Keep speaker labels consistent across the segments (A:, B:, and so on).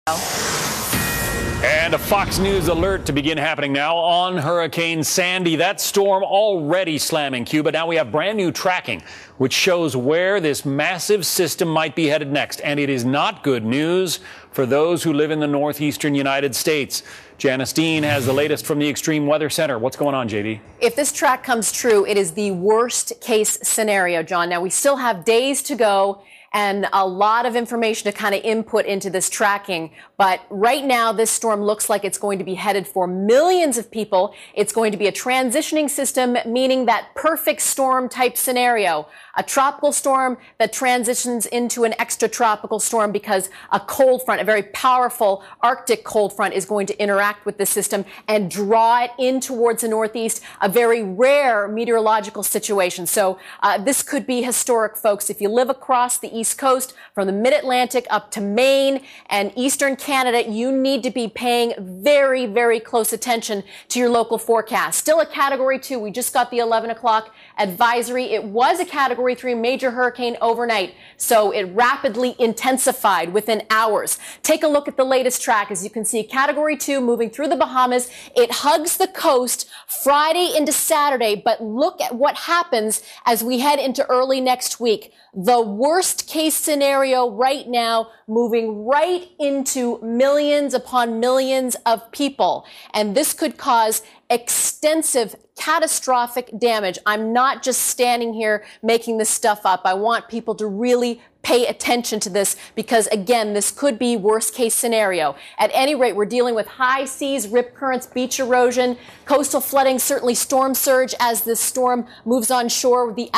A: And a Fox News alert to begin happening now on Hurricane Sandy. That storm already slamming Cuba. Now we have brand new tracking, which shows where this massive system might be headed next. And it is not good news for those who live in the northeastern United States. Janice Dean has the latest from the Extreme Weather Center. What's going on, JD?
B: If this track comes true, it is the worst case scenario, John. Now, we still have days to go and a lot of information to kind of input into this tracking. But right now, this storm looks like it's going to be headed for millions of people. It's going to be a transitioning system, meaning that perfect storm type scenario. A tropical storm that transitions into an extratropical storm because a cold front, a very powerful Arctic cold front, is going to interact with the system and draw it in towards the northeast, a very rare meteorological situation. So this could be historic, folks. If you live across the East Coast, from the mid-Atlantic up to Maine and eastern Canada, you need to be paying very, very close attention to your local forecast. Still a Category 2. We just got the 11 o'clock advisory. It was a Category 3 major hurricane overnight, so it rapidly intensified within hours. Take a look at the latest track. As you can see, Category 2 moving through the Bahamas. It hugs the coast Friday into Saturday, but look at what happens as we head into early next week. The worst case scenario right now, moving right into millions upon millions of people. And this could cause extensive, catastrophic damage. I'm not just standing here making this stuff up. I want people to really pay attention to this because, again, this could be worst case scenario. At any rate, we're dealing with high seas, rip currents, beach erosion, coastal flooding, certainly storm surge as this storm moves on shore. The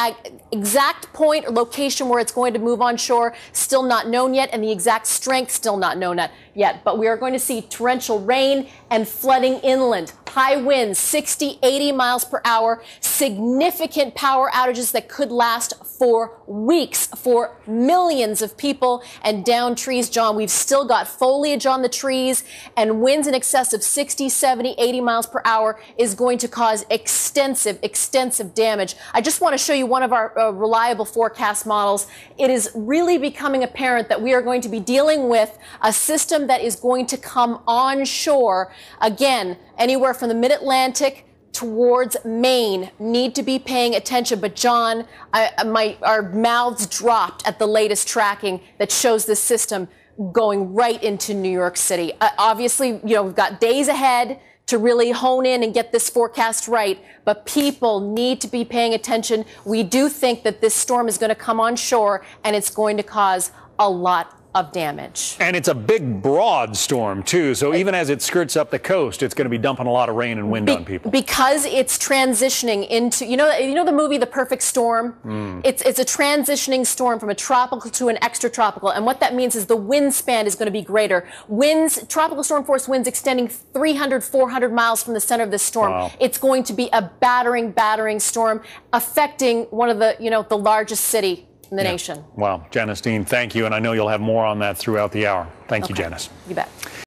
B: exact point or location where it's going to move on shore still not known yet, and the exact strength still not known yet. But we are going to see torrential rain and flooding inland, high winds, 60, 80 miles per hour, significant power outages that could last for weeks for millions of people, and down trees, John. We've still got foliage on the trees, and winds in excess of 60, 70, 80 miles per hour is going to cause extensive damage. I just want to show you one of our reliable forecast models. It is really becoming apparent that we are going to be dealing with a system that is going to come onshore. Again, anywhere from the mid-Atlantic towards Maine. Need to be paying attention. But John, our mouths dropped at the latest tracking that shows this system going right into New York City. Obviously, we've got days ahead to really hone in and get this forecast right, but people need to be paying attention. We do think that this storm is going to come on shore and it's going to cause a lot of damage.
A: And it's a big, broad storm, too. So even as it skirts up the coast, it's going to be dumping a lot of rain and wind on people.
B: Because it's transitioning into, you know the movie The Perfect Storm? It's a transitioning storm from a tropical to an extratropical. And what that means is the wind span is going to be greater. Tropical storm force winds extending 300, 400 miles from the center of this storm.
A: Wow.
B: It's going to be a battering storm affecting one of the largest city in the nation.
A: Wow. Janice Dean, thank you. And I know you'll have more on that throughout the hour. Thank you, Janice.
B: You bet.